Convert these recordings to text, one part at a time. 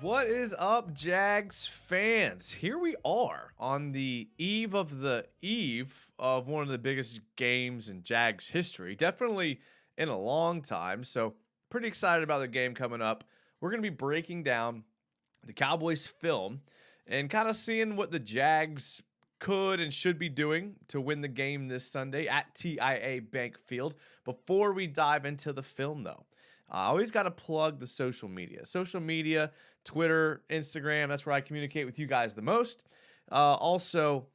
What is up, Jags fans? Here we are on the eve of one of the biggest games in Jags history. Definitely in a long time. So pretty excited about the game coming up. We're going to be breaking down the Cowboys film and kind of seeing what the Jags could and should be doing to win the game this Sunday at TIAA Bank Field. Before we dive into the film, though, I always got to plug the social media. Social media, Twitter, Instagram, that's where I communicate with you guys the most. Also,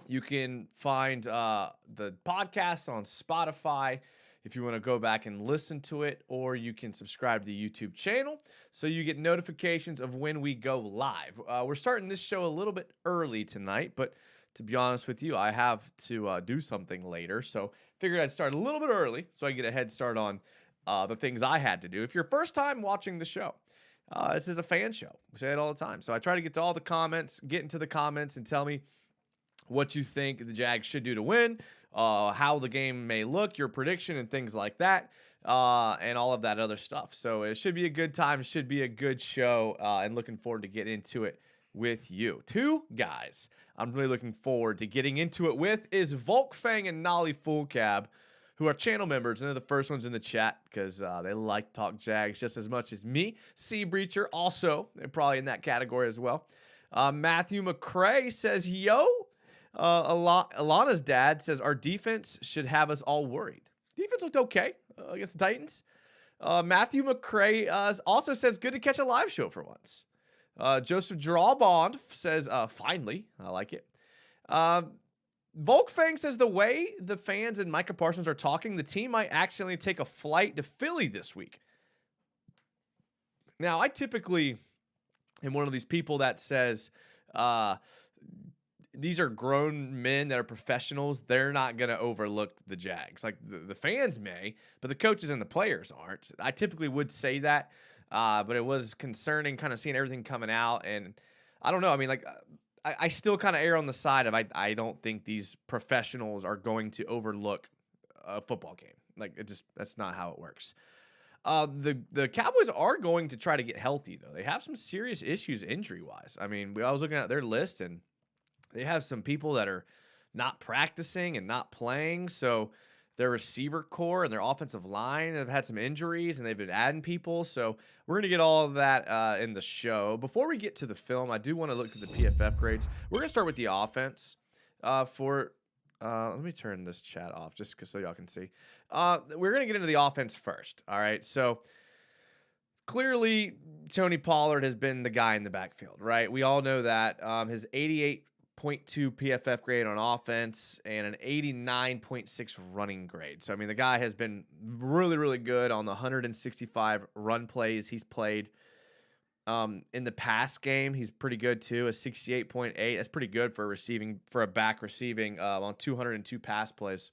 you can find the podcast on Spotify if you want to go back and listen to it, or you can subscribe to the YouTube channel so you get notifications of when we go live. We're starting this show a little bit early tonight, but to be honest with you, I have to do something later, so figured I'd start a little bit early so I can get a head start on the things I had to do. If you're first time watching the show, this is a fan show. We say it all the time. So I try to get to all the comments, get into the comments and tell me what you think the Jags should do to win, how the game may look, your prediction and things like that, and all of that other stuff. So it should be a good time. It should be a good show, and looking forward to get into it with you. Two guys I'm really looking forward to getting into it with is Volkfang and Nolly Fullcab, who are channel members, and they're the first ones in the chat because they like to talk Jags just as much as me. Sea Breacher also, they're probably in that category as well. Matthew McCrae says, yo. Alana's dad says, our defense should have us all worried. Defense looked okay against the Titans. Matthew McCrae also says, good to catch a live show for once. Joseph Drawbond says, finally. I like it. Volkfang says the way the fans and Micah Parsons are talking, the team might accidentally take a flight to Philly this week. Now, I typically am one of these people that says these are grown men that are professionals. They're not going to overlook the Jags. Like the fans may, but the coaches and the players aren't. I typically would say that, but it was concerning kind of seeing everything coming out. And I don't know. I mean, like, I still kind of err on the side of I don't think these professionals are going to overlook a football game. Like that's not how it works. The Cowboys are going to try to get healthy though. They have some serious issues injury wise. I mean, I was looking at their list and they have some people that are not practicing and not playing. So their receiver core and their offensive line have had some injuries and they've been adding people. So we're going to get all of that in the show. Before we get to the film, I do want to look at the PFF grades. We're going to start with the offense let me turn this chat off just so y'all can see. We're going to get into the offense first. All right. So clearly Tony Pollard has been the guy in the backfield, right? We all know that. His 88.2 PFF grade on offense and an 89.6 running grade. So, I mean, the guy has been really, really good on the 165 run plays he's played. In the pass game, he's pretty good too, a 68.8. That's pretty good for a back receiving on 202 pass plays.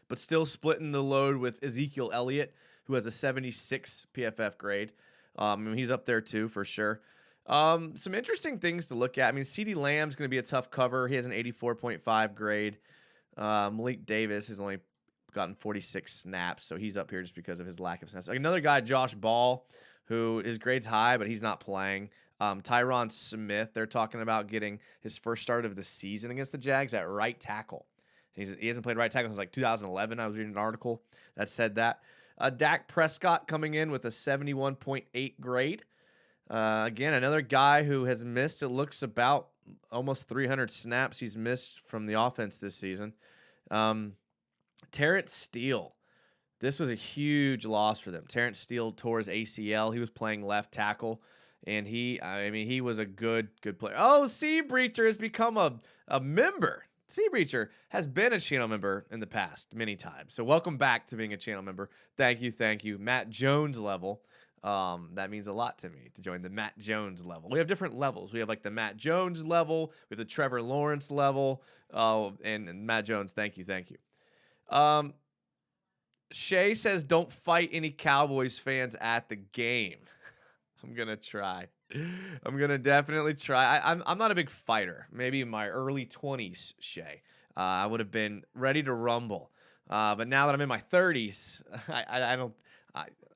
But still splitting the load with Ezekiel Elliott, who has a 76 PFF grade. I mean, he's up there too for sure. Some interesting things to look at. I mean, CeeDee Lamb's going to be a tough cover. He has an 84.5 grade. Malik Davis has only gotten 46 snaps, so he's up here just because of his lack of snaps. Like another guy, Josh Ball, who his grade's high, but he's not playing. Tyron Smith, they're talking about getting his first start of the season against the Jags at right tackle. He hasn't played right tackle since like 2011. I was reading an article that said that. Dak Prescott coming in with a 71.8 grade. Again, another guy who has missed, it looks about almost 300 snaps he's missed from the offense this season. Terrence Steele. This was a huge loss for them. Terrence Steele tore his ACL. He was playing left tackle, and he was a good player. Oh, Sea Breacher has become a member. Sea Breacher has been a channel member in the past many times. So welcome back to being a channel member. Thank you. Matt Jones level. That means a lot to me to join the Matt Jones level. We have different levels. We have like the Matt Jones level, we have the Trevor Lawrence level. And Matt Jones, thank you. Shay says, don't fight any Cowboys fans at the game. I'm going to try. I'm going to definitely try. I'm not a big fighter. Maybe in my early 20s, Shay. I would have been ready to rumble. But now that I'm in my 30s,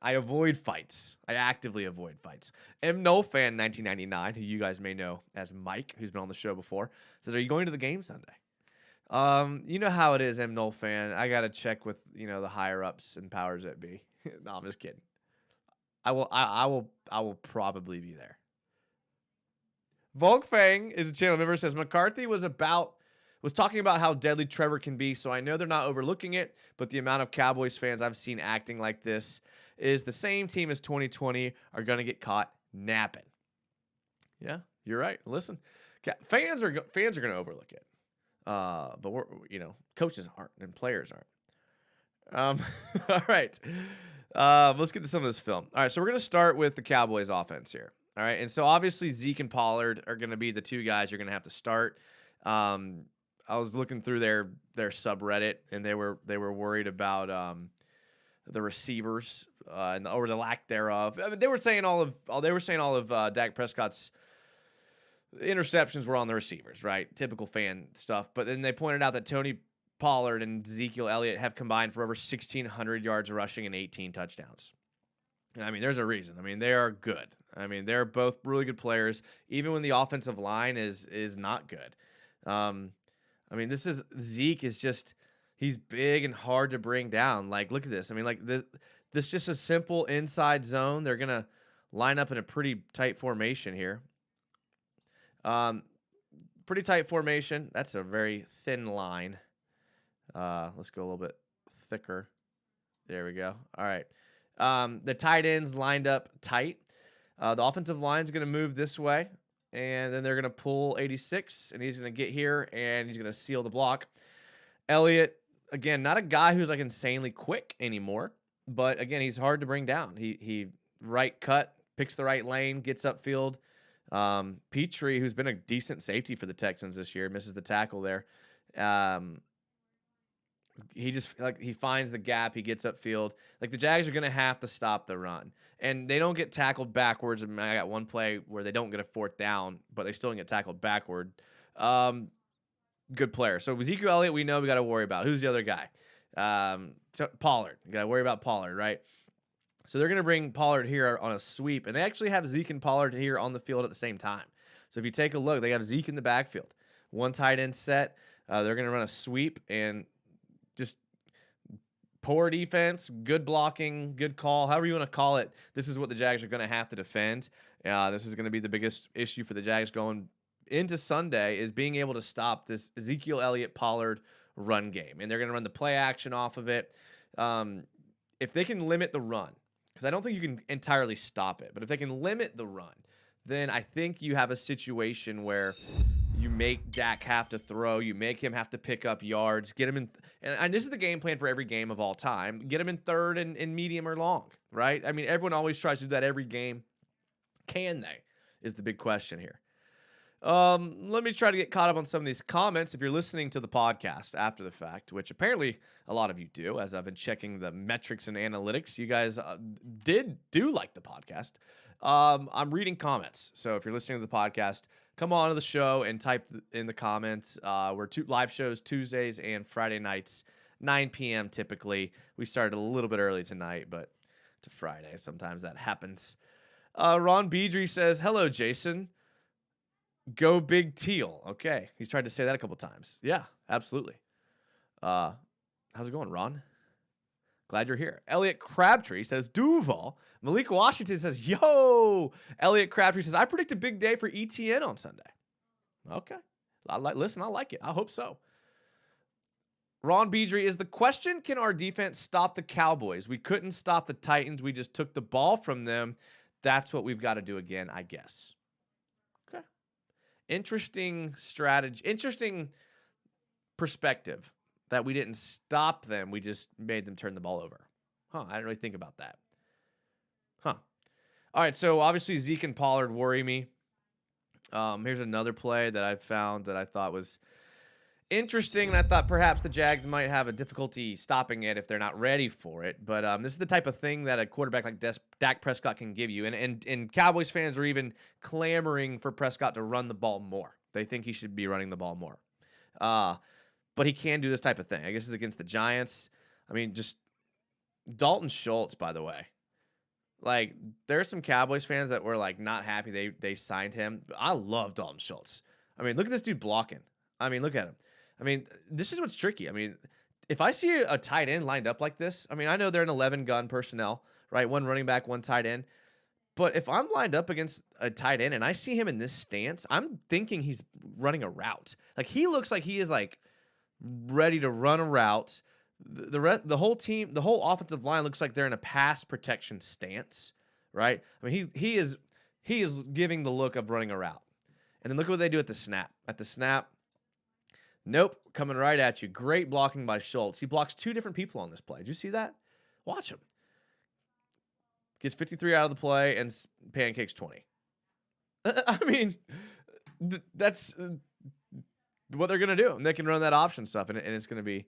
I avoid fights. I actively avoid fights. No fan 1999, who you guys may know as Mike, who's been on the show before, says, are you going to the game Sunday? You know how it is, No fan. I got to check with, the higher ups and powers that be. No, I'm just kidding. I will probably be there. Volkfang is a channel member, says McCarthy was talking about how deadly Trevor can be, so I know they're not overlooking it, but the amount of Cowboys fans I've seen acting like this is the same team as 2020 are going to get caught napping. Yeah, you're right. Listen, fans are going to overlook it. But coaches aren't and players aren't. All right. Let's get to some of this film. All right, so we're going to start with the Cowboys offense here. All right, and so obviously Zeke and Pollard are going to be the two guys you're going to have to start. I was looking through their subreddit, and they were worried about the receivers or the lack thereof. I mean, they were saying all of Dak Prescott's interceptions were on the receivers, right? Typical fan stuff. But then they pointed out that Tony Pollard and Ezekiel Elliott have combined for over 1,600 yards rushing and 18 touchdowns. And I mean, there's a reason. I mean, they are good. I mean, they're both really good players, even when the offensive line is not good. I mean, Zeke is just, he's big and hard to bring down. Like, look at this. I mean, like, this is just a simple inside zone. They're going to line up in a pretty tight formation here. Pretty tight formation. That's a very thin line. Let's go a little bit thicker. There we go. All right. The tight ends lined up tight. The offensive line is going to move this way, and then they're going to pull 86, and he's going to get here, and he's going to seal the block. Elliott, again, not a guy who's like insanely quick anymore, but again, he's hard to bring down. He right cut, picks the right lane, gets upfield. Petrie, who's been a decent safety for the Texans this year, misses the tackle there. He finds the gap, he gets upfield. Like, the Jags are going to have to stop the run, and they don't get tackled backwards. I mean, I got one play where they don't get a fourth down, but they still don't get tackled backward. Good player. So Ezekiel Elliott, we know we got to worry about. Who's the other guy? Pollard. You got to worry about Pollard, right? So they're going to bring Pollard here on a sweep, and they actually have Zeke and Pollard here on the field at the same time. So if you take a look, they have Zeke in the backfield. One tight end set. They're going to run a sweep, and just poor defense, good blocking, good call, however you want to call it. This is what the Jags are going to have to defend. This is going to be the biggest issue for the Jags going into Sunday, is being able to stop this Ezekiel Elliott Pollard run game. And they're going to run the play action off of it. If they can limit the run, because I don't think you can entirely stop it, but if they can limit the run, then I think you have a situation where you make Dak have to throw, you make him have to pick up yards, get him in, and this is the game plan for every game of all time, get him in third and medium or long, right? I mean, everyone always tries to do that every game. Can they, is the big question here. Let me try to get caught up on some of these comments. If you're listening to the podcast after the fact, which apparently a lot of you do, as I've been checking the metrics and analytics, you guys do like the podcast. I'm reading comments. So if you're listening to the podcast, come on to the show and type in the comments. We're live shows Tuesdays and Friday nights, 9 p.m. typically. We started a little bit early tonight, but it's a Friday. Sometimes that happens. Ron Beedry says, hello, Jason. Go Big Teal. Okay. He's tried to say that a couple times. Yeah, absolutely. How's it going, Ron? Glad you're here. Elliot Crabtree says, Duval. Malik Washington says, yo. Elliot Crabtree says, I predict a big day for ETN on Sunday. Okay. Listen, I like it. I hope so. Ron Beedry, is the question, can our defense stop the Cowboys? We couldn't stop the Titans. We just took the ball from them. That's what we've got to do again, I guess. Okay. Interesting strategy. Interesting perspective that we didn't stop them. We just made them turn the ball over. I didn't really think about that. All right, so obviously Zeke and Pollard worry me. Here's another play that I found that I thought was interesting, and I thought perhaps the Jags might have a difficulty stopping it if they're not ready for it. But this is the type of thing that a quarterback like Dak Prescott can give you. And Cowboys fans are even clamoring for Prescott to run the ball more. They think he should be running the ball more. But he can do this type of thing. I guess it's against the Giants. I mean, just Dalton Schultz, by the way. Like, there's some Cowboys fans that were, like, not happy they signed him. I love Dalton Schultz. I mean, look at this dude blocking. I mean, look at him. I mean, this is what's tricky. I mean, if I see a tight end lined up like this, I mean, I know they're an 11-gun personnel, right? One running back, one tight end. But if I'm lined up against a tight end and I see him in this stance, I'm thinking he's running a route. Like, he looks like he is, like, ready to run a route. The whole team, the whole offensive line looks like they're in a pass protection stance, right? I mean, he is giving the look of running a route. And then look at what they do at the snap. At the snap, nope, coming right at you. Great blocking by Schultz. He blocks two different people on this play. Did you see that? Watch him. Gets 53 out of the play and pancakes 20. I mean, that's what they're going to do. And they can run that option stuff, and it's going to be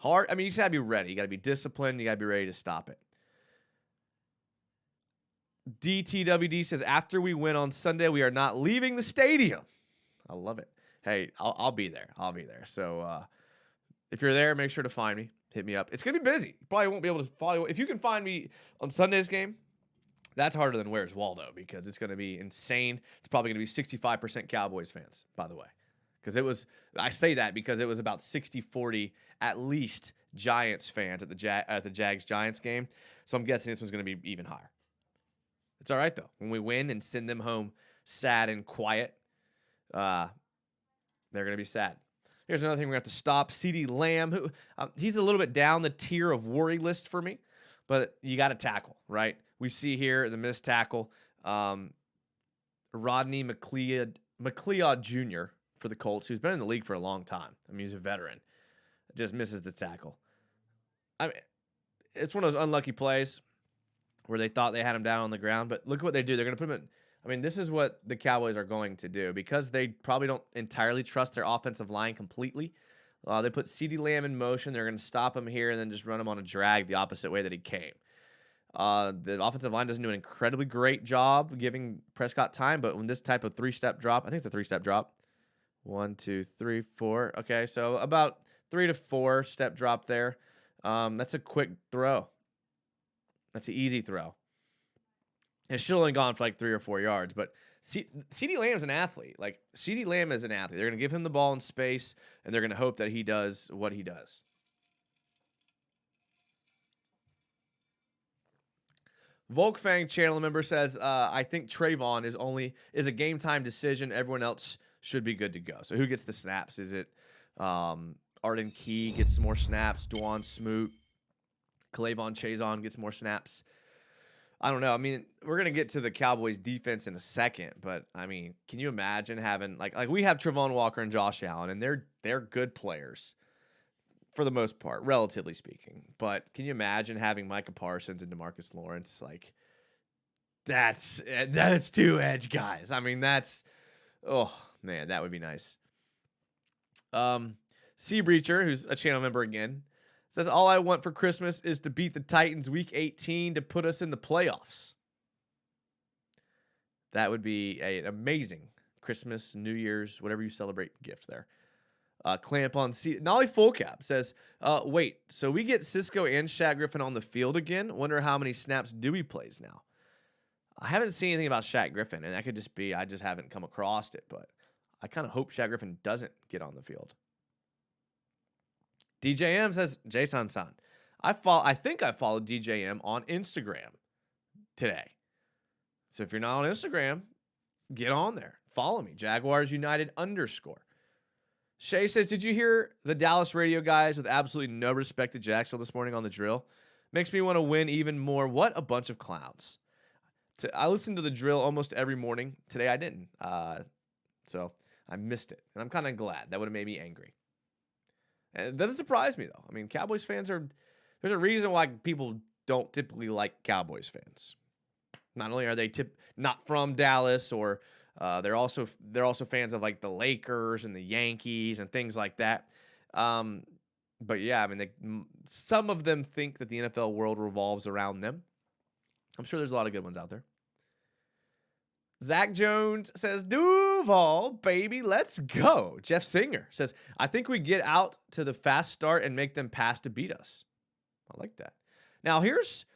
hard. I mean, you just got to be ready. You got to be disciplined. You got to be ready to stop it. DTWD says, after we win on Sunday, we are not leaving the stadium. I love it. Hey, I'll be there. I'll be there. So if you're there, make sure to find me. Hit me up. It's going to be busy. You probably won't be able to follow. If you can find me on Sunday's game, that's harder than Where's Waldo, because it's going to be insane. It's probably going to be 65% Cowboys fans, by the way. Because I say that because it was about 60-40 at least Giants fans at the Jags-Giants game. So I'm guessing this one's going to be even higher. It's all right, though. When we win and send them home sad and quiet, they're going to be sad. Here's another thing we're going to have to stop. CeeDee Lamb, who he's a little bit down the tier of worry list for me, but you got to tackle, right? We see here the missed tackle. Rodney McLeod Jr. for the Colts, who's been in the league for a long time. I mean, he's a veteran. Just misses the tackle. I mean, it's one of those unlucky plays where they thought they had him down on the ground, but look at what they do. They're going to put him in. I mean, this is what the Cowboys are going to do because they probably don't entirely trust their offensive line completely. They put CeeDee Lamb in motion. They're going to stop him here and then just run him on a drag the opposite way that he came. The offensive line doesn't do an incredibly great job giving Prescott time, but when this type of three-step drop, I think it's a three-step drop. 1, 2, 3, 4. Okay, so about 3 to 4 step drop there. That's a quick throw. That's an easy throw. It should have only gone for like 3 or 4 yards, but CeeDee Lamb's an athlete. Like, CeeDee Lamb is an athlete. They're going to give him the ball in space, and they're going to hope that he does what he does. Volkfang channel member says, I think Trayvon is a game time decision. Everyone else should be good to go. So who gets the snaps? Is it Arden Key gets some more snaps? Dwan Smoot, Clavon Chazon gets more snaps? I don't know. I mean, we're going to get to the Cowboys defense in a second, but I mean, can you imagine having like we have Trevon Walker and Josh Allen, and they're good players for the most part, relatively speaking. But can you imagine having Micah Parsons and DeMarcus Lawrence? Like, that's two edge guys. I mean, oh man, that would be nice. Sea Breacher, who's a channel member again, says, all I want for Christmas is to beat the Titans week 18 to put us in the playoffs. That would be an amazing Christmas, New Year's, whatever you celebrate gift there. Clamp on seat. Nolly Fullcap says, wait, so we get Cisco and Shaq Griffin on the field again? Wonder how many snaps Dewey plays now. I haven't seen anything about Shaq Griffin, and that could just be I just haven't come across it, but I kind of hope Shaq Griffin doesn't get on the field. DJM says, Jason-san, I think I followed DJM on Instagram today. So if you're not on Instagram, get on there. Follow me, Jaguars United _ Shay says, did you hear the Dallas radio guys with absolutely no respect to Jacksonville this morning on the drill? Makes me want to win even more. What a bunch of clowns. I listen to the drill almost every morning. Today I didn't. So I missed it. And I'm kind of glad. That would have made me angry. And it doesn't surprise me, though. I mean, Cowboys fans there's a reason why people don't typically like Cowboys fans. Not only are they not from Dallas, or they're also fans of like the Lakers and the Yankees and things like that. But yeah, I mean, some of them think that the NFL world revolves around them. I'm sure there's a lot of good ones out there. Zach Jones says, Duval, baby, let's go. Jeff Singer says, I think we get out to the fast start and make them pass to beat us. I like that. Now, here's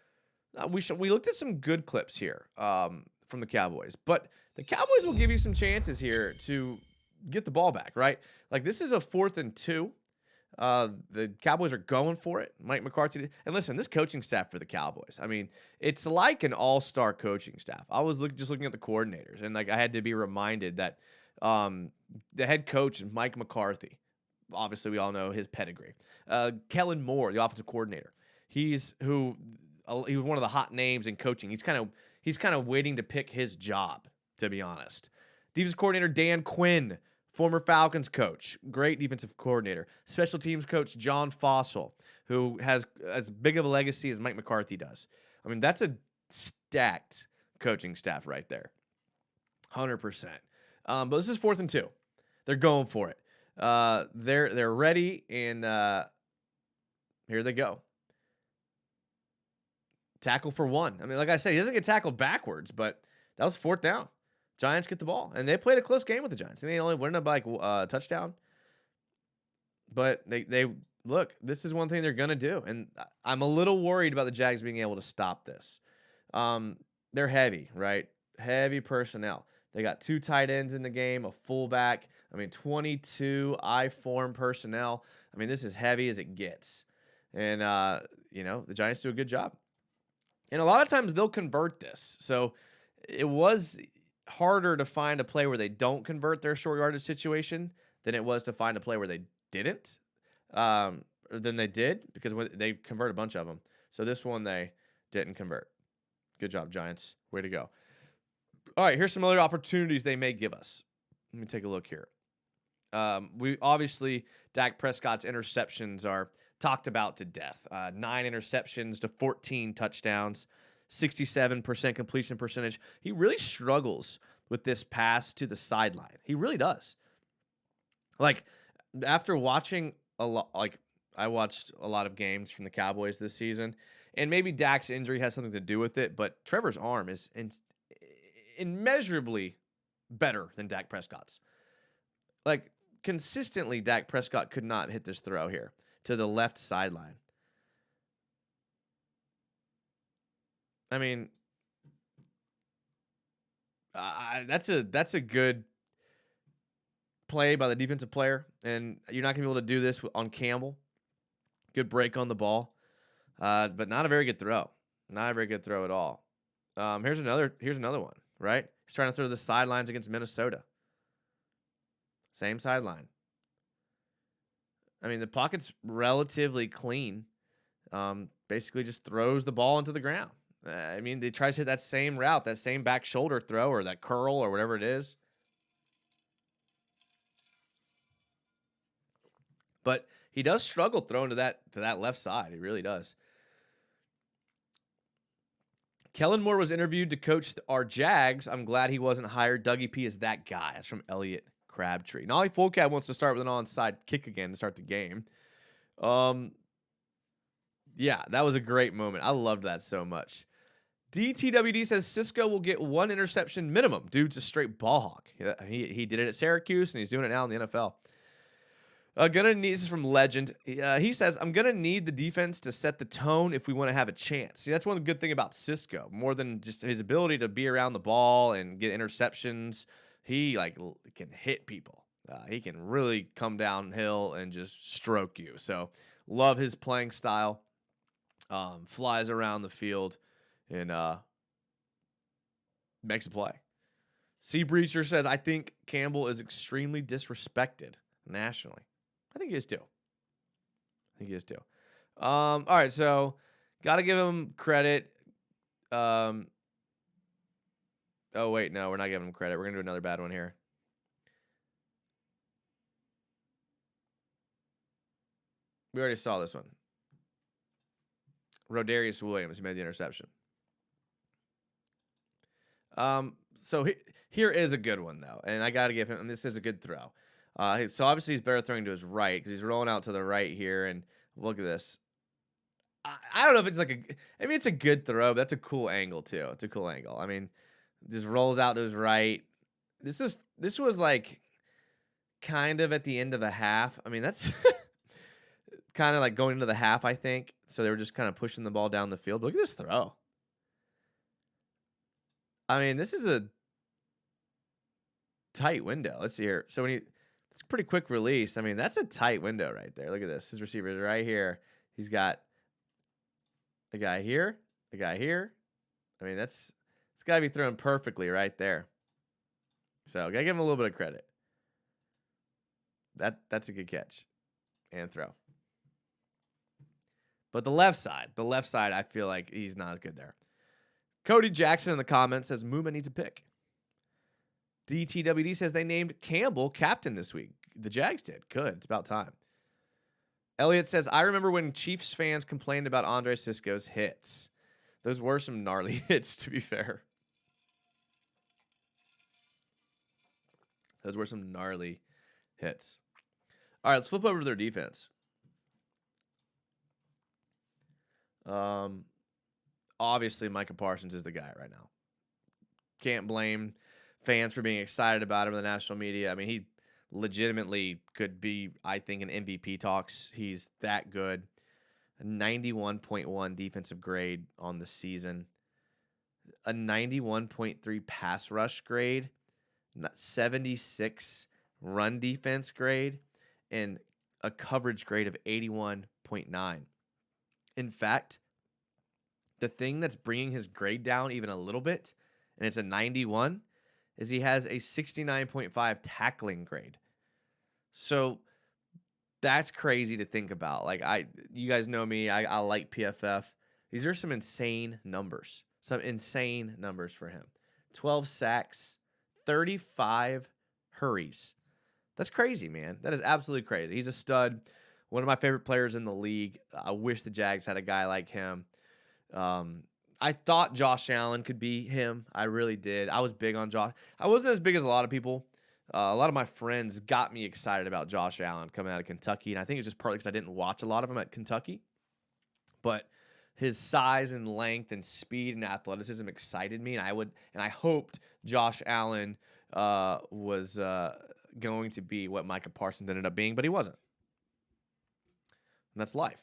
we looked at some good clips here from the Cowboys, but the Cowboys will give you some chances here to get the ball back, right? Like, this is a 4th and 2. The Cowboys are going for it. Mike McCarthy. And listen, this coaching staff for the Cowboys, I mean, it's like an all-star coaching staff. I was just looking at the coordinators, and like I had to be reminded that the head coach, Mike McCarthy, obviously we all know his pedigree. Kellen Moore, the offensive coordinator, he was one of the hot names in coaching. He's kind of waiting to pick his job, to be honest. Defensive coordinator Dan Quinn, former Falcons coach, great defensive coordinator. Special teams coach John Fossil, who has as big of a legacy as Mike McCarthy does. I mean, that's a stacked coaching staff right there. 100%. But this is 4th and 2. They're going for it. They're ready, and here they go. Tackle for 1. I mean, like I said, he doesn't get tackled backwards, but that was 4th down. Giants get the ball, and they played a close game with the Giants. And they only went up by a touchdown. But they look, this is one thing they're going to do. And I'm a little worried about the Jags being able to stop this. They're heavy, right? Heavy personnel. They got 2 tight ends in the game, a fullback. I mean, 22 I-form personnel. I mean, this is heavy as it gets. And, the Giants do a good job. And a lot of times they'll convert this. So it was harder to find a play where they don't convert their short yardage situation than it was to find a play where they didn't, than they did, because they convert a bunch of them. So this one they didn't convert. Good job, Giants. Way to go. All right, here's some other opportunities they may give us. Let me take a look here. We obviously, Dak Prescott's interceptions are talked about to death. 9 interceptions to 14 touchdowns. 67% completion percentage. He really struggles with this pass to the sideline. He really does. Like, after watching a lot, like I watched a lot of games from the Cowboys this season, and maybe Dak's injury has something to do with it, but Trevor's arm is immeasurably better than Dak Prescott's. Like, consistently, Dak Prescott could not hit this throw here to the left sideline. I mean, that's a good play by the defensive player, and you're not going to be able to do this on Campbell. Good break on the ball, but not a very good throw. Not a very good throw at all. Here's another one, right? He's trying to throw the sidelines against Minnesota. Same sideline. I mean, the pocket's relatively clean. Basically just throws the ball into the ground. I mean, they try to hit that same route, that same back shoulder throw or that curl or whatever it is. But he does struggle throwing to that left side. He really does. Kellen Moore was interviewed to coach our Jags. I'm glad he wasn't hired. Dougie P is that guy. That's from Elliot Crabtree. Nolly Fullcat wants to start with an onside kick again to start the game. Yeah, that was a great moment. I loved that so much. DTWD says Cisco will get 1 interception minimum. Dude's a straight ball hawk. He did it at Syracuse, and he's doing it now in the NFL. This is from Legend. He says, I'm going to need the defense to set the tone if we want to have a chance. See, that's one good thing about Cisco. More than just his ability to be around the ball and get interceptions, he can hit people. He can really come downhill and just stroke you. So love his playing style. Flies around the field and makes a play. Sea Breacher says, I think Campbell is extremely disrespected nationally. I think he is too. All right, so got to give him credit. Oh, wait, no, we're not giving him credit. We're going to do another bad one here. We already saw this one. Rodarius Williams made the interception. So here is a good one, though, and I got to give him, and this is a good throw. So obviously he's better throwing to his right because he's rolling out to the right here, and look at this. I don't know if it's it's a good throw, but that's a cool angle, too. It's a cool angle. I mean, just rolls out to his right. This was like kind of at the end of the half. I mean, that's kind of like going into the half, I think. So they were just kind of pushing the ball down the field. But look at this throw. I mean, this is a tight window. Let's see here. So it's a pretty quick release. I mean, that's a tight window right there. Look at this. His receiver is right here. He's got a guy here, a guy here. I mean, it's got to be thrown perfectly right there. So got to give him a little bit of credit. That's a good catch and throw. But the left side, I feel like he's not as good there. Cody Jackson in the comments says Mooma needs a pick. DTWD says they named Campbell captain this week. The Jags did. Good. It's about time. Elliot says, I remember when Chiefs fans complained about Andre Cisco's hits. Those were some gnarly hits, to be fair. Those were some gnarly hits. All right, let's flip over to their defense. Obviously, Micah Parsons is the guy right now. Can't blame fans for being excited about him in the national media. I mean, he legitimately could be, I think, in MVP talks. He's that good. A 91.1 defensive grade on the season. A 91.3 pass rush grade. 76 run defense grade. And a coverage grade of 81.9. In fact, the thing that's bringing his grade down even a little bit, and it's a 91, is he has a 69.5 tackling grade. So that's crazy to think about. You guys know me. I like PFF. These are some insane numbers. Some insane numbers for him. 12 sacks, 35 hurries. That's crazy, man. That is absolutely crazy. He's a stud. One of my favorite players in the league. I wish the Jags had a guy like him. I thought Josh Allen could be him. I really did. I was big on Josh. I wasn't as big as a lot of people. A lot of my friends got me excited about Josh Allen coming out of Kentucky, and I think it's just partly because I didn't watch a lot of him at Kentucky. But his size and length and speed and athleticism excited me, and I hoped Josh Allen was going to be what Micah Parsons ended up being, but he wasn't. And that's life.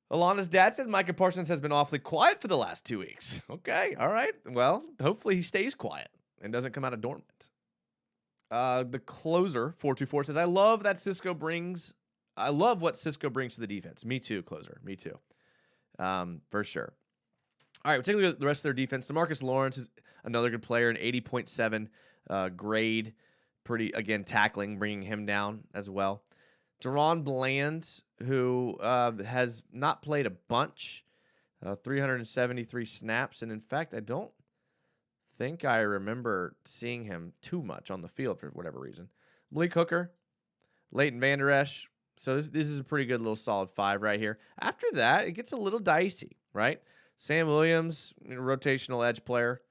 Alana's dad said Micah Parsons has been awfully quiet for the last 2 weeks. Okay, all right. Well, hopefully he stays quiet and doesn't come out of dormant. The closer, 424, says, I love what Cisco brings to the defense. Me too, closer. Me too. For sure. All right, we'll take a look at the rest of their defense. DeMarcus Lawrence is another good player, an 80.7 grade. Pretty, again, tackling, bringing him down as well. Deron Bland, who has not played a bunch, 373 snaps. And, in fact, I don't think I remember seeing him too much on the field for whatever reason. Malik Hooker, Leighton Vander Esch. So this is a pretty good little solid 5 right here. After that, it gets a little dicey, right? Sam Williams, rotational edge player.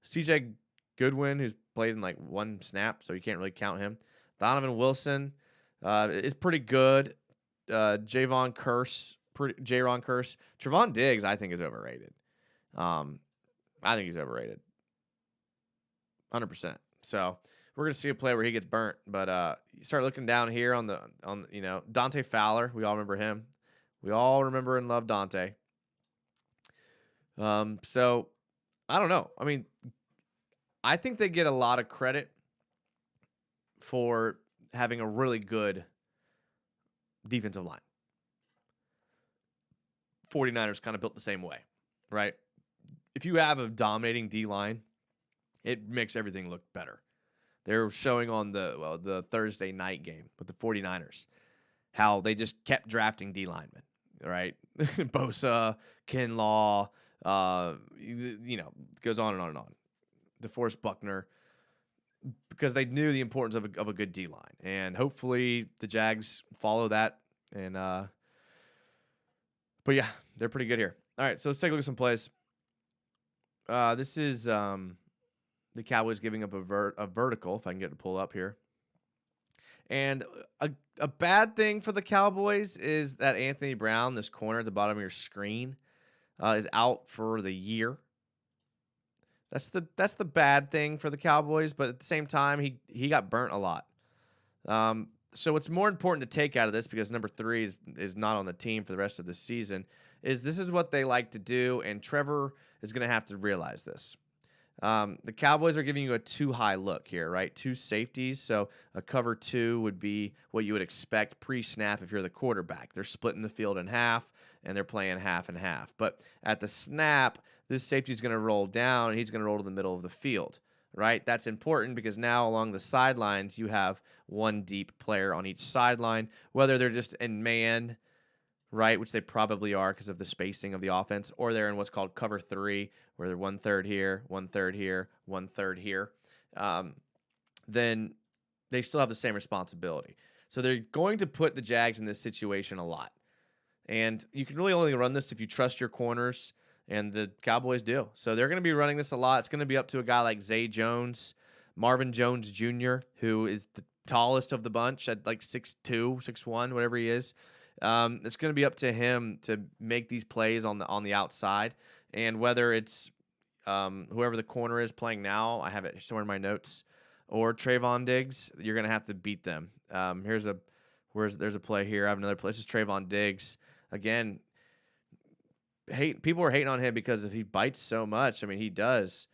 CJ Goodwin, who's played in like 1 snap, so you can't really count him. Donovan Wilson is pretty good. Javon Curse. Trevon Diggs, I think, is overrated. I think he's overrated. 100%. So we're gonna see a play where he gets burnt. But you start looking down here on Dante Fowler. We all remember him. We all remember and love Dante. So I don't know. I mean, I think they get a lot of credit for having a really good defensive line. 49ers kind of built the same way, right? If you have a dominating D line, it makes everything look better. They're showing on the Thursday night game with the 49ers how they just kept drafting D linemen, right? Bosa, Kinlaw, goes on and on and on. DeForest Buckner, because they knew the importance of a good D line, and hopefully the Jags follow that. And but yeah, they're pretty good here. All right, so let's take a look at some plays. This is the Cowboys giving up a vertical, if I can get it to pull up here. And a bad thing for the Cowboys is that Anthony Brown, this corner at the bottom of your screen, is out for the year. That's the bad thing for the Cowboys, but at the same time, he got burnt a lot. So what's more important to take out of this, because number 3 is not on the team for the rest of the season, is this is what they like to do, and Trevor is going to have to realize this. The Cowboys are giving you a too high look here, right? 2 safeties, so a cover 2 would be what you would expect pre-snap if you're the quarterback. They're splitting the field in half, and they're playing half and half. But at the snap, this safety is going to roll down, and he's going to roll to the middle of the field, right? That's important because now along the sidelines, you have 1 deep player on each sideline, whether they're just in man, right, which they probably are because of the spacing of the offense, or they're in what's called cover 3, where they're 1/3 here, 1/3 here, 1/3 here, then they still have the same responsibility. So they're going to put the Jags in this situation a lot. And you can really only run this if you trust your corners, and the Cowboys do. So they're going to be running this a lot. It's going to be up to a guy like Zay Jones, Marvin Jones Jr., who is the tallest of the bunch at like 6'2", 6'1", whatever he is. It's going to be up to him to make these plays on the outside, and whether it's whoever the corner is playing now, I have it somewhere in my notes, or Trayvon Diggs, you're going to have to beat them. There's a play here. I have another play. This is Trayvon Diggs again. People are hating on him because if he bites so much. I mean, he does.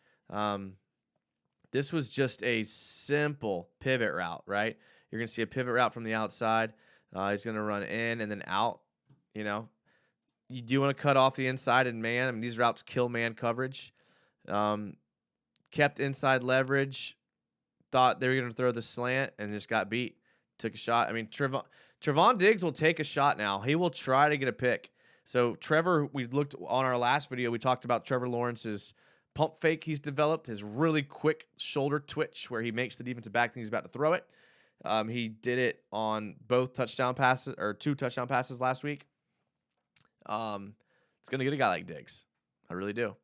This was just a simple pivot route, right? You're going to see a pivot route from the outside. He's going to run in and then out. You do want to cut off the inside and man. I mean, these routes kill man coverage. Kept inside leverage. Thought they were going to throw the slant and just got beat. Took a shot. I mean, Trevon Diggs will take a shot now. He will try to get a pick. So Trevor, we looked on our last video, we talked about Trevor Lawrence's pump fake he's developed, his really quick shoulder twitch where he makes the defensive back think he's about to throw it. He did it on both touchdown passes, or 2 touchdown passes last week. It's going to get a guy like Diggs. I really do.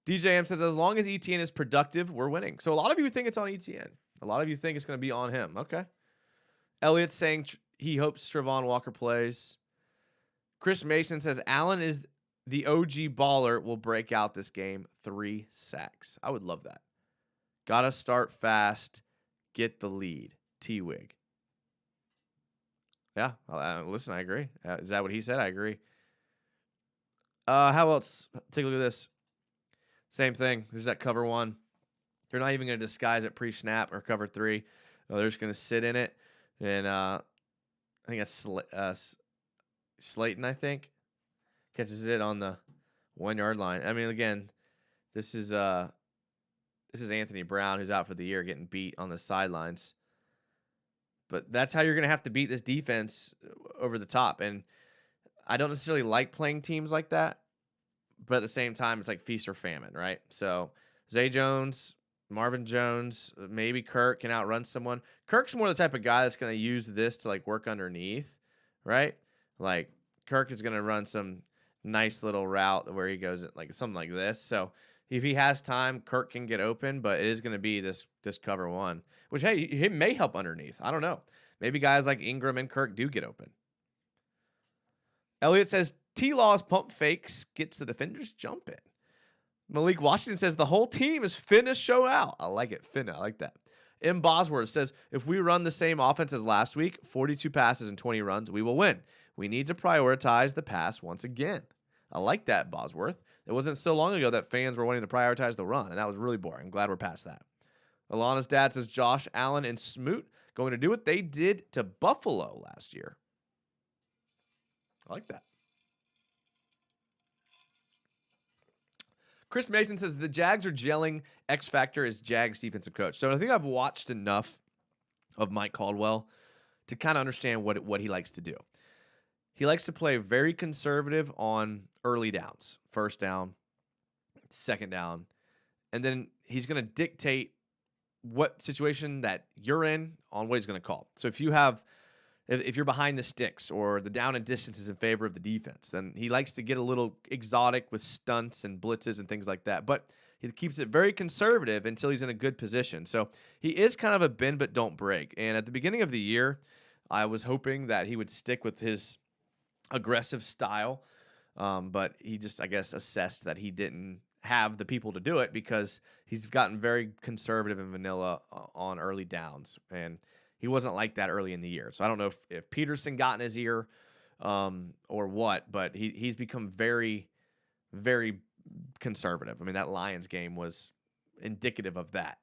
DJM says, as long as ETN is productive, we're winning. So a lot of you think it's on ETN. A lot of you think it's going to be on him. Okay. Elliot's saying he hopes Trevon Walker plays. Chris Mason says, Allen is the OG baller, will break out this game. 3 sacks. I would love that. Got to start fast. Get the lead. T-Wig. Yeah. Listen, I agree. Is that what he said? I agree. How else? Take a look at this. Same thing. There's that cover 1. They're not even going to disguise it pre-snap or cover 3. They're just going to sit in it. And I think that's Slayton, I think, catches it on the 1-yard line. I mean, again, this is Anthony Brown, who's out for the year, getting beat on the sidelines. But that's how you're going to have to beat this defense over the top. And I don't necessarily like playing teams like that, but at the same time, it's like feast or famine, right? So Zay Jones, Marvin Jones, maybe Kirk can outrun someone. Kirk's more the type of guy that's going to use this to like work underneath, right? Like Kirk is going to run some nice little route where he goes like something like this. So if he has time, Kirk can get open, but it is going to be this cover 1, which, hey, it may help underneath. I don't know. Maybe guys like Ingram and Kirk do get open. Elliot says T-Law's pump fakes gets the defenders jumping. Malik Washington says the whole team is finna show out. I like it. Finna. I like that. M. Bosworth says if we run the same offense as last week, 42 passes and 20 runs, we will win. We need to prioritize the pass once again. I like that, Bosworth. It wasn't so long ago that fans were wanting to prioritize the run, and that was really boring. I'm glad we're past that. Alana's dad says Josh Allen and Smoot going to do what they did to Buffalo last year. I like that. Chris Mason says the Jags are gelling. X Factor is Jags defensive coach. So I think I've watched enough of Mike Caldwell to kind of understand what he likes to do. He likes to play very conservative on early downs, first down, second down, and then he's going to dictate what situation that you're in on what he's going to call. So if you're behind the sticks or the down and distance is in favor of the defense, then he likes to get a little exotic with stunts and blitzes and things like that. But he keeps it very conservative until he's in a good position. So he is kind of a bend but don't break. And at the beginning of the year, I was hoping that he would stick with his aggressive style. But he just, I guess, assessed that he didn't have the people to do it because he's gotten very conservative and vanilla on early downs. And he wasn't like that early in the year. So I don't know if Peterson got in his ear or what, but he's become very, very conservative. I mean, that Lions game was indicative of that.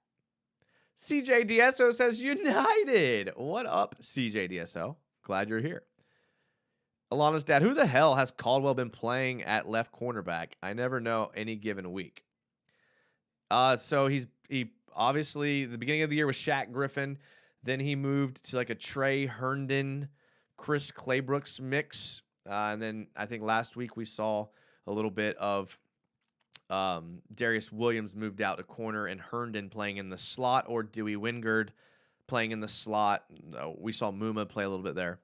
CJ DSO says United. What up, CJ DSO? Glad you're here. Alana's dad, who the hell has Caldwell been playing at left cornerback? I never know any given week. So he obviously the beginning of the year was Shaq Griffin. Then he moved to like a Trey Herndon, Chris Claybrooks mix. And then I think last week we saw a little bit of Darius Williams moved out to corner and Herndon playing in the slot, or Dewey Wingard playing in the slot. We saw Muma play a little bit there.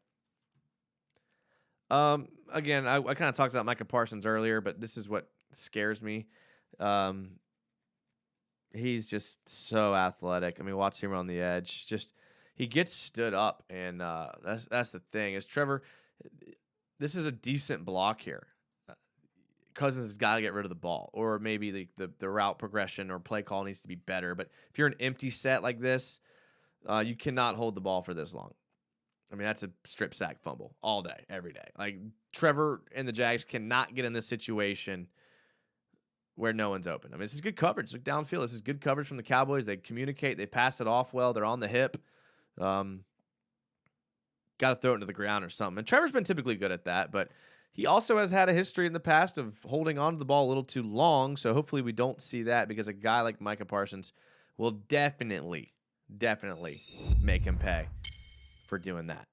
Again, I kind of talked about Micah Parsons earlier, but this is what scares me. He's just so athletic. I mean, watch him on the edge. Just he gets stood up, and that's the thing. Is Trevor? This is a decent block here. Cousins has got to get rid of the ball, or maybe the route progression or play call needs to be better. But if you're an empty set like this, you cannot hold the ball for this long. I mean, that's a strip sack fumble all day, every day. Like, Trevor and the Jags cannot get in this situation where no one's open. I mean, this is good coverage. Look downfield. This is good coverage from the Cowboys. They communicate. They pass it off well. They're on the hip. Got to throw it into the ground or something. And Trevor's been typically good at that, but he also has had a history in the past of holding on to the ball a little too long, so hopefully we don't see that because a guy like Micah Parsons will definitely make him pay for doing that.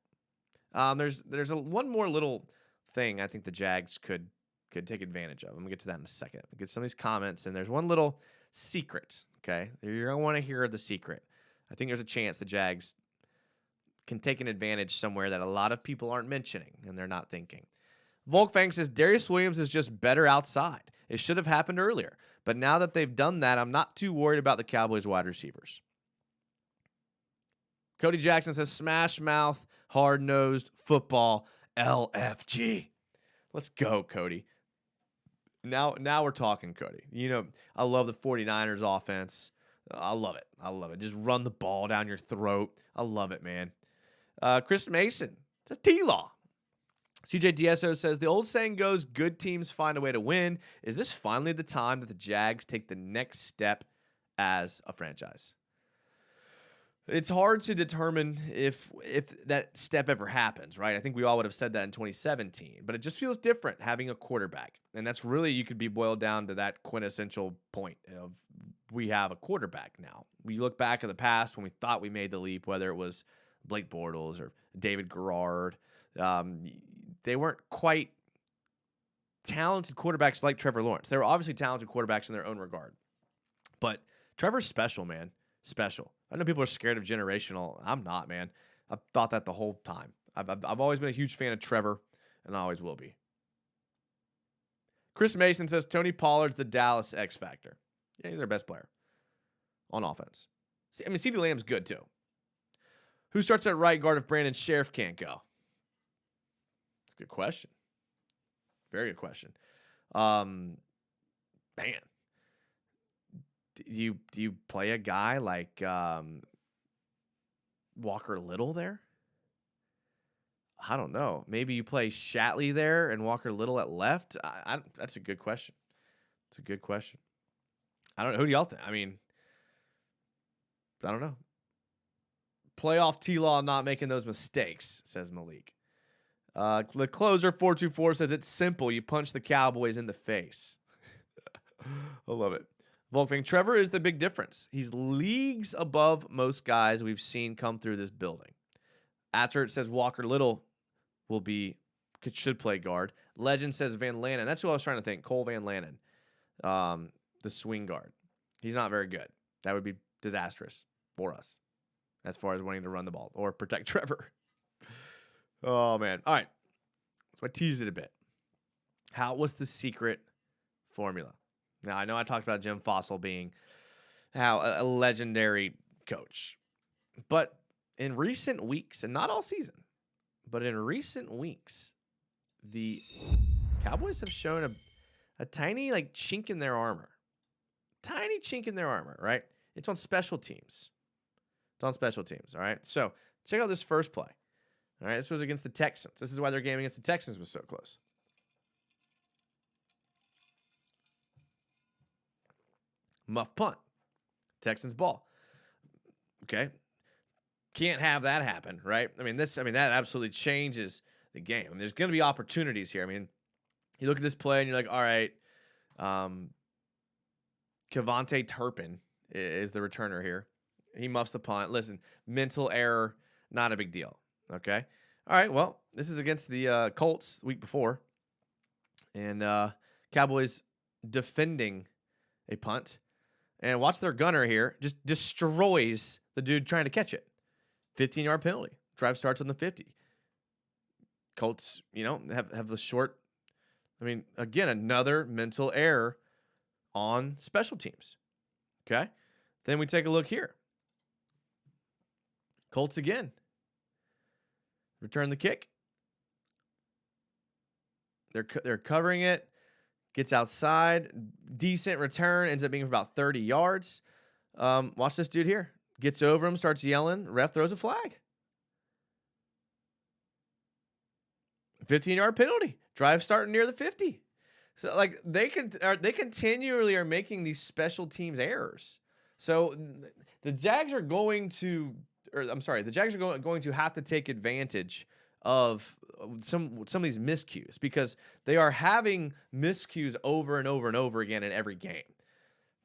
There's one more little thing I think the Jags could take advantage of. I'm gonna get to that in a second. I'll get some of these comments, and there's one little secret. Okay, you're gonna want to hear the secret. I think there's a chance the Jags can take an advantage somewhere that a lot of people aren't mentioning and they're not thinking. Volkfang says Darius Williams is just better outside. It should have happened earlier, but now that they've done that, I'm not too worried about the Cowboys wide receivers. Cody Jackson says smash mouth, hard-nosed football, LFG. Let's go, Cody. Now we're talking, Cody. You know, I love the 49ers offense. I love it. Just run the ball down your throat. I love it, man. Chris Mason, it's a T-Law. CJ DSO says, the old saying goes, good teams find a way to win. Is this finally the time that the Jags take the next step as a franchise? It's hard to determine if that step ever happens, right? I think we all would have said that in 2017, but it just feels different having a quarterback. And that's really, you could be boiled down to that quintessential point of we have a quarterback now. We look back at the past when we thought we made the leap, whether it was Blake Bortles or David Garrard. They weren't quite talented quarterbacks like Trevor Lawrence. They were obviously talented quarterbacks in their own regard. But Trevor's special, man. Special. I know people are scared of generational. I'm not, man. I've thought that the whole time. I've always been a huge fan of Trevor, and I always will be. Chris Mason says Tony Pollard's the Dallas X Factor. Yeah, he's their best player on offense. I mean, CeeDee Lamb's good, too. Who starts at right guard if Brandon Sheriff can't go? That's a good question. Very good question. Man. Do you play a guy like Walker Little there? I don't know. Maybe you play Shatley there and Walker Little at left. That's a good question. It's a good question. I don't know. Who do y'all think? I mean, I don't know. Playoff T-Law not making those mistakes, says Malik. The closer 424 says it's simple. You punch the Cowboys in the face. I love it. Volkving, Trevor is the big difference. He's leagues above most guys we've seen come through this building. Atert says Walker Little should play guard. Legend says Van Lanen. That's who I was trying to think. Cole Van Lanen, the swing guard. He's not very good. That would be disastrous for us as far as wanting to run the ball or protect Trevor. Oh, man. All right. So I teased it a bit. What's the secret formula? Now, I know I talked about Jim Fossil being a legendary coach. But in recent weeks, and not all season, but in recent weeks, the Cowboys have shown a tiny chink in their armor. Tiny chink in their armor, right? It's on special teams. All right? So check out this first play. All right, this was against the Texans. This is why their game against the Texans was so close. Muff punt. Texans ball. Okay. Can't have that happen, right? That absolutely changes the game. There's going to be opportunities here. You look at this play and you're like, all right, Kevontae Turpin is the returner here. He muffs the punt. Listen, mental error, not a big deal. Okay. All right. Well, this is against the Colts the week before. And Cowboys defending a punt. And watch their gunner here. Just destroys the dude trying to catch it. 15-yard penalty. Drive starts on the 50. Colts, have the short. Again, another mental error on special teams. Okay. Then we take a look here. Colts again. Return the kick. They're covering it. Gets outside. Decent return. Ends up being for about 30 yards. Watch this dude here. Gets over him. Starts yelling. Ref throws a flag. 15-yard penalty. Drive starting near the 50. So they continually are making these special teams errors. So the Jags are going to have to take advantage of some of these miscues because they are having miscues over and over and over again in every game.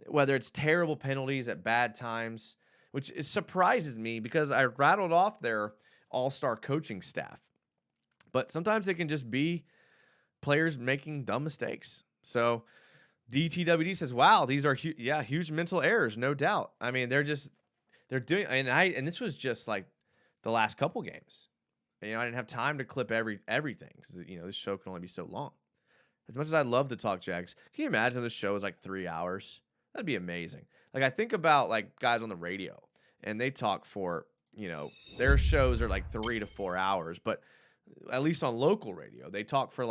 Whether it's terrible penalties at bad times, which surprises me because I rattled off their all-star coaching staff. But sometimes it can just be players making dumb mistakes. So DTWD says, wow, these are huge mental errors, no doubt. They're doing, and this was just the last couple games. I didn't have time to clip everything because this show can only be so long. As much as I'd love to talk Jags, can you imagine this show is 3 hours? That'd be amazing. I think about guys on the radio, and they talk for their shows are 3 to 4 hours, but at least on local radio, they talk for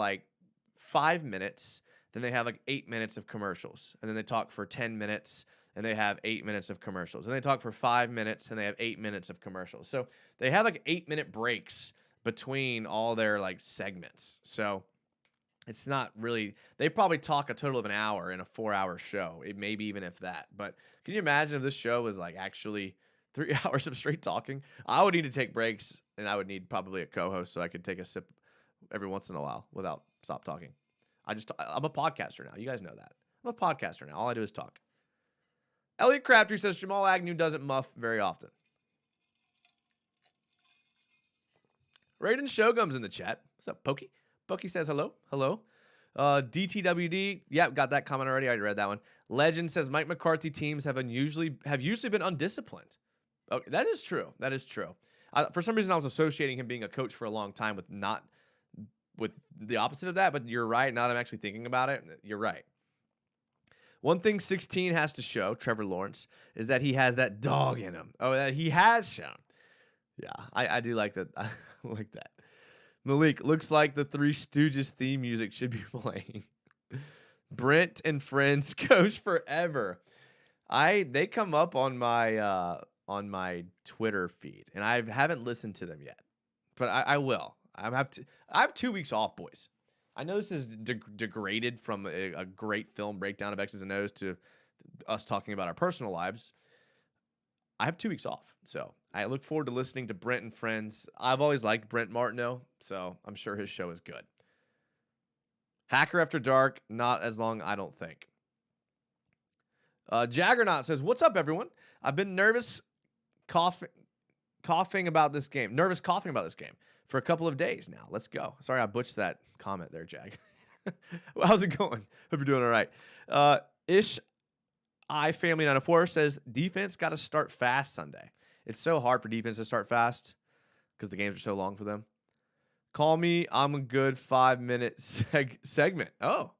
5 minutes. Then they have 8 minutes of commercials, and then they talk for 10 minutes. And they have 8 minutes of commercials. And they talk for 5 minutes, and they have 8 minutes of commercials. So they have 8-minute breaks between all their segments. So it's not really, they probably talk a total of an hour in a 4-hour show. It maybe even if that. But can you imagine if this show was actually 3 hours of straight talking? I would need to take breaks, and I would need probably a co-host so I could take a sip every once in a while without stop talking. I'm a podcaster now. You guys know that. I'm a podcaster now. All I do is talk. Elliot Crabtree says Jamal Agnew doesn't muff very often. Raiden Shogum's in the chat. What's up, Pokey? Pokey says hello. Hello. DTWD. Yep, got that comment already. I already read that one. Legend says Mike McCarthy teams have usually been undisciplined. Okay, that is true. That is true. For some reason, I was associating him being a coach for a long time with the opposite of that. But you're right. Now that I'm actually thinking about it, you're right. One thing 16 has to show, Trevor Lawrence, is that he has that dog in him. Oh, that he has shown. Yeah, I do like that. I like that. Malik, looks like the Three Stooges theme music should be playing. Brent and Friends goes forever. They come up on my Twitter feed, and I haven't listened to them yet, but I will. I have 2 weeks off, boys. I know this is degraded from a great film breakdown of X's and O's to us talking about our personal lives. I have 2 weeks off, so I look forward to listening to Brent and Friends. I've always liked Brent Martineau, so I'm sure his show is good. Hacker After Dark, not as long, I don't think. Jaggernaut says, "What's up, everyone? I've been coughing about this game. Nervous coughing about this game for a couple of days now. Let's go." Sorry, I butchered that comment there, Jag. Well, how's it going? Hope you're doing all right. Family 904 says, "Defense got to start fast Sunday. It's so hard for defense to start fast because the games are so long for them. Call me. I'm a good 5-minute segment." Oh,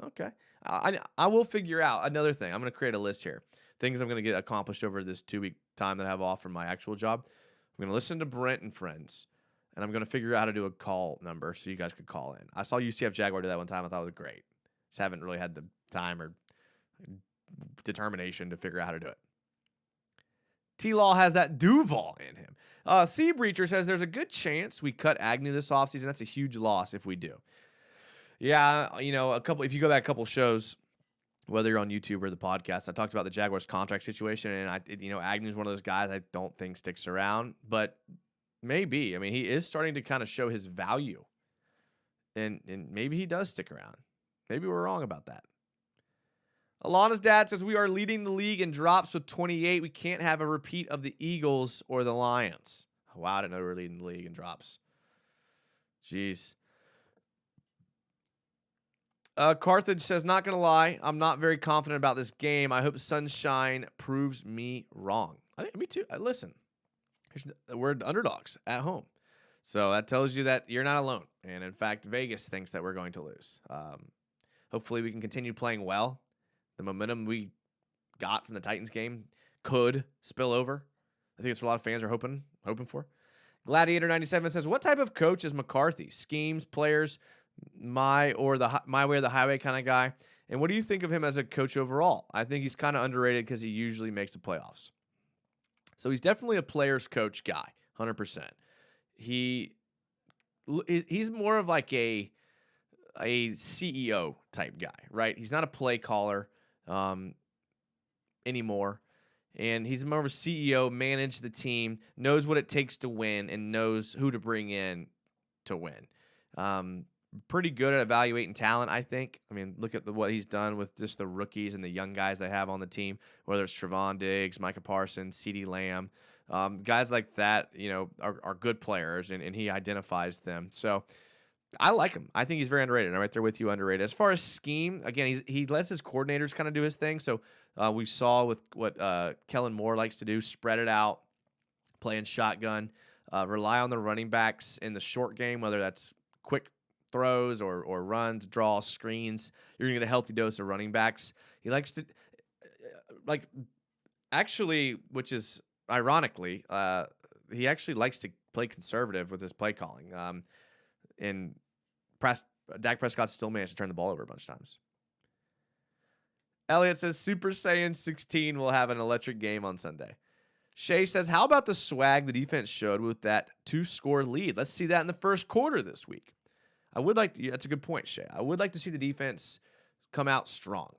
okay. I will figure out another thing. I'm going to create a list here. Things I'm going to get accomplished over this 2-week time that I have off from my actual job. I'm going to listen to Brent and Friends, and I'm going to figure out how to do a call number so you guys could call in. I saw UCF Jaguar do that one time. I thought it was great. Just haven't really had the time or determination to figure out how to do it. T-Law has that Duval in him. Sea Breacher says there's a good chance we cut Agnew this offseason. That's a huge loss if we do. Yeah, if you go back a couple shows, whether you're on YouTube or the podcast, I talked about the Jaguars contract situation, and Agnew's one of those guys I don't think sticks around, but maybe. I mean, he is starting to kind of show his value, and maybe he does stick around. Maybe we're wrong about that. Alana's dad says we are leading the league in drops with 28. We can't have a repeat of the Eagles or the Lions. Wow, I didn't know we were leading the league in drops. Jeez. Carthage says, "Not going to lie, I'm not very confident about this game. I hope Sunshine proves me wrong." I think me too. Listen, we're underdogs at home. So that tells you that you're not alone. And in fact, Vegas thinks that we're going to lose. Hopefully we can continue playing well. The momentum we got from the Titans game could spill over. I think it's what a lot of fans are hoping for. Gladiator97 says, "What type of coach is McCarthy? Schemes, players, my way or the highway kind of guy? And what do you think of him as a coach overall?" I think he's kind of underrated because he usually makes the playoffs. So he's definitely a players coach guy, 100%. He's more of like a CEO type guy, right? He's not a play caller anymore. And he's more of a CEO, manage the team, knows what it takes to win, and knows who to bring in to win. Pretty good at evaluating talent, I think. I mean, look at what he's done with just the rookies and the young guys they have on the team, whether it's Trevon Diggs, Micah Parsons, CeeDee Lamb. Guys like that, are good players, and he identifies them. So I like him. I think he's very underrated. I'm right there with you, underrated. As far as scheme, again, he lets his coordinators kind of do his thing. So we saw with what Kellen Moore likes to do, spread it out, playing shotgun, rely on the running backs in the short game, whether that's quick throws or runs, draws, screens. You're going to get a healthy dose of running backs. He likes to, which is ironically, he actually likes to play conservative with his play calling. And Dak Prescott still managed to turn the ball over a bunch of times. Elliot says Super Saiyan 16 will have an electric game on Sunday. Shay says, "How about the swag the defense showed with that 2-score lead? Let's see that in the first quarter this week." That's a good point, Shay. I would like to see the defense come out strong.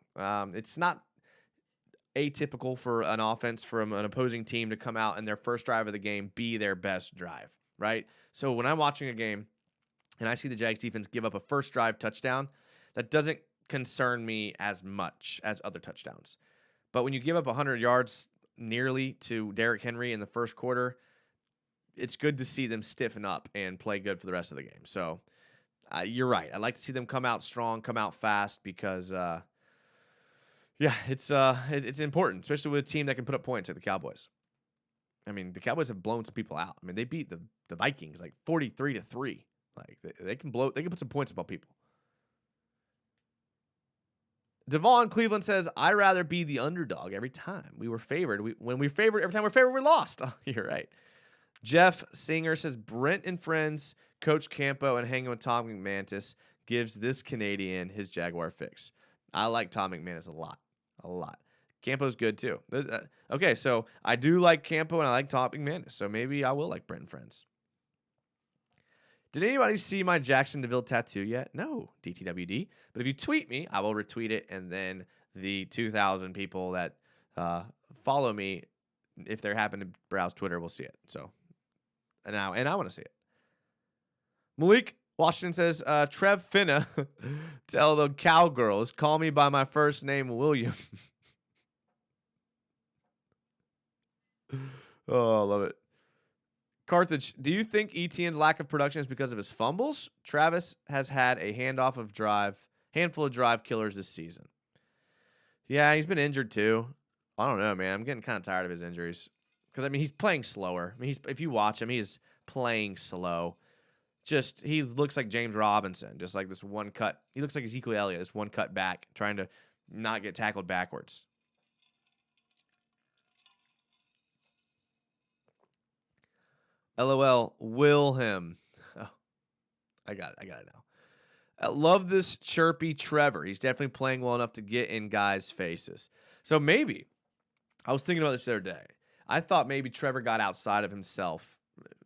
It's not atypical for an offense from an opposing team to come out and their first drive of the game be their best drive, right? So when I'm watching a game and I see the Jags defense give up a first drive touchdown, that doesn't concern me as much as other touchdowns. But when you give up 100 yards nearly to Derrick Henry in the first quarter, it's good to see them stiffen up and play good for the rest of the game. So you're right. I'd like to see them come out strong, come out fast because, it's important, especially with a team that can put up points like the Cowboys. I mean, the Cowboys have blown some people out. I mean, they beat the Vikings like 43-3. Like they can put some points above people. Devon Cleveland says, "I rather be the underdog every time we were favored. Every time we're favored, we lost." Oh, you're right. Jeff Singer says, "Brent and Friends, Coach Campo, and hanging with Tom McManus gives this Canadian his Jaguar fix." I like Tom McManus a lot. Campo's good too. Okay, so I do like Campo and I like Topping Manis, so maybe I will like Brenton Friends. Did anybody see my Jacksonville tattoo yet? No, DTWD. But if you tweet me, I will retweet it, and then the 2,000 people that follow me, if they happen to browse Twitter, will see it. So, and I want to see it. Malik Washington says, Trev Finna, tell the cowgirls, call me by my first name, William. Oh, I love it. Carthage, do you think Etienne's lack of production is because of his fumbles? Travis has had a handful of drive killers this season. Yeah, he's been injured too. I don't know, man. I'm getting kind of tired of his injuries. Because, I mean, he's playing slower. I mean, if you watch him, he's playing slow. He looks like James Robinson, just like this one cut. He looks like Ezekiel Elliott, this one cut back, trying to not get tackled backwards. LOL, Wilhelm. Oh, I got it now. I love this chirpy Trevor. He's definitely playing well enough to get in guys' faces. So maybe, I was thinking about this the other day. I thought maybe Trevor got outside of himself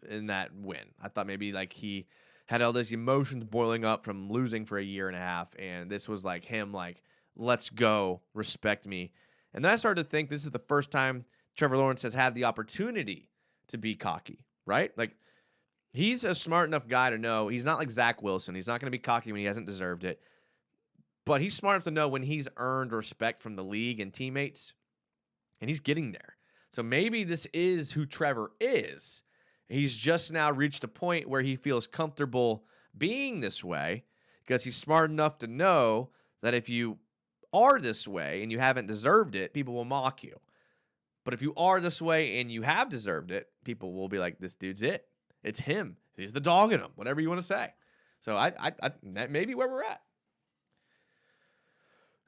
in that win. I thought maybe like he had all these emotions boiling up from losing for a year and a half, and this was like him like, let's go, respect me. And then I started to think this is the first time Trevor Lawrence has had the opportunity to be cocky. Right? Like, he's a smart enough guy to know he's not like Zach Wilson. He's not going to be cocky when he hasn't deserved it. But he's smart enough to know when he's earned respect from the league and teammates, and he's getting there. So maybe this is who Trevor is. He's just now reached a point where he feels comfortable being this way because he's smart enough to know that if you are this way and you haven't deserved it, people will mock you. But if you are this way and you have deserved it, people will be like, this dude's it. It's him. He's the dog in him, whatever you want to say. So that may be where we're at.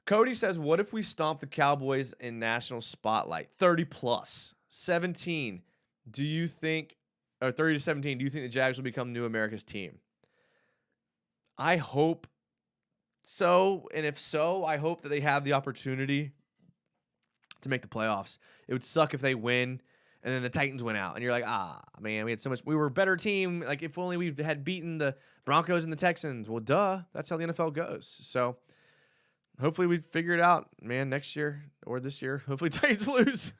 Cody says, what if we stomp the Cowboys in national spotlight? 30+. 17. Do you think, or 30 to 17, do you think the Jags will become New America's team? I hope so. And if so, I hope that they have the opportunity to make the playoffs. It would suck if they win and then the Titans went out and you're like, man, we were a better team. Like, if only we had beaten the Broncos and the Texans. Well, duh, that's how the NFL goes. So hopefully we figure it out, man, next year or this year. Hopefully Titans lose.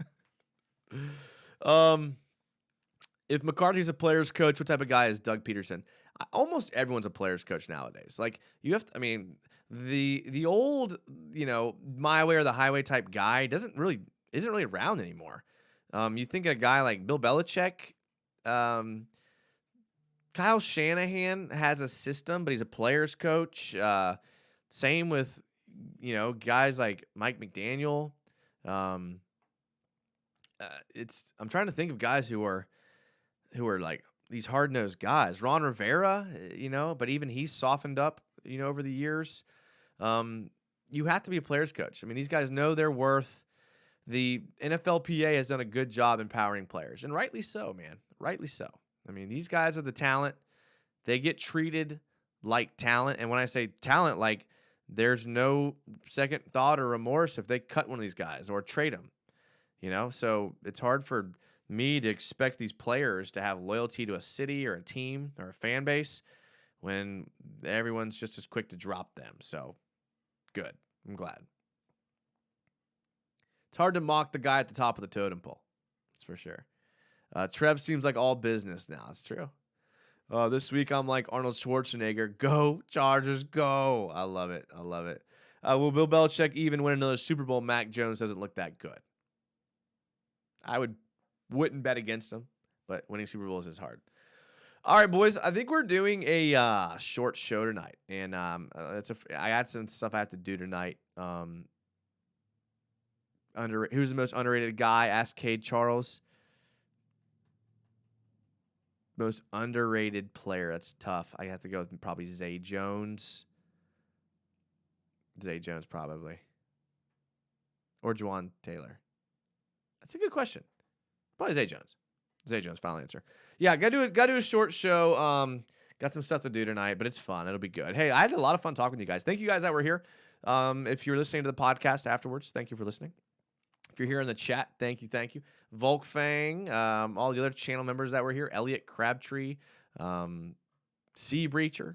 If McCarthy's a player's coach, what type of guy is Doug Peterson? Almost everyone's a player's coach nowadays. Like, you have to, I mean, the old, my way or the highway type guy isn't really around anymore. You think a guy like Bill Belichick, Kyle Shanahan has a system, but he's a player's coach. Same with, guys like Mike McDaniel. I'm trying to think of guys who are like these hard-nosed guys. Ron Rivera, but even he's softened up, over the years. You have to be a player's coach. I mean, these guys know their worth. The NFLPA has done a good job empowering players, and rightly so, man. Rightly so. I mean, these guys are the talent. They get treated like talent, and when I say talent, like, there's no second thought or remorse if they cut one of these guys or trade them, So it's hard for me to expect these players to have loyalty to a city or a team or a fan base when everyone's just as quick to drop them. So good. I'm glad. It's hard to mock the guy at the top of the totem pole. That's for sure. Trev seems like all business now. It's true. This week I'm like Arnold Schwarzenegger. Go Chargers, go. I love it. Will Bill Belichick even win another Super Bowl? Mac Jones doesn't look that good. I wouldn't bet against him, but winning Super Bowls is hard. All right, boys. I think we're doing a short show tonight, and I got some stuff I have to do tonight. Who's the most underrated guy? Ask Cade Charles. Most underrated player. That's tough. I have to go with probably Zay Jones. Zay Jones, probably. Or Juwan Taylor. That's a good question. Probably Zay Jones. Zay Jones, final answer. Yeah, gotta do a short show. Got some stuff to do tonight, but it's fun. It'll be good. Hey, I had a lot of fun talking with you guys. Thank you guys that were here. If you're listening to the podcast afterwards, thank you for listening. If you're here in the chat, thank you, thank you. Volkfang, all the other channel members that were here, Elliot Crabtree, Sea Breacher.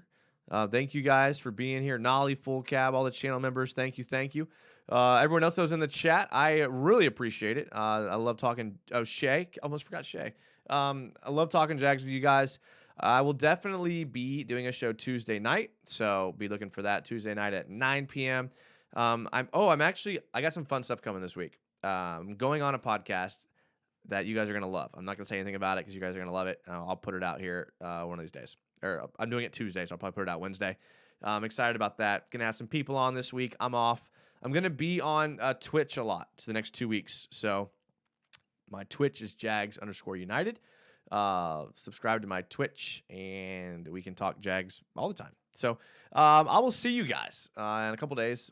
Thank you guys for being here. Nolly, Full Cab, all the channel members, thank you, thank you. Everyone else that was in the chat, I really appreciate it. I love talking. Oh, Shay, almost forgot Shay. I love talking Jags with you guys. I will definitely be doing a show Tuesday night, so be looking for that Tuesday night at 9 p.m. I got some fun stuff coming this week. I'm going on a podcast that you guys are gonna love. I'm not gonna say anything about it because you guys are gonna love it. I'll put it out here one of these days. Or I'm doing it Tuesday, so I'll probably put it out Wednesday. I'm excited about that. Gonna have some people on this week. I'm off. I'm gonna be on Twitch a lot for the next 2 weeks. So my Twitch is Jags_United. Subscribe to my Twitch, and we can talk Jags all the time. So I will see you guys in a couple days.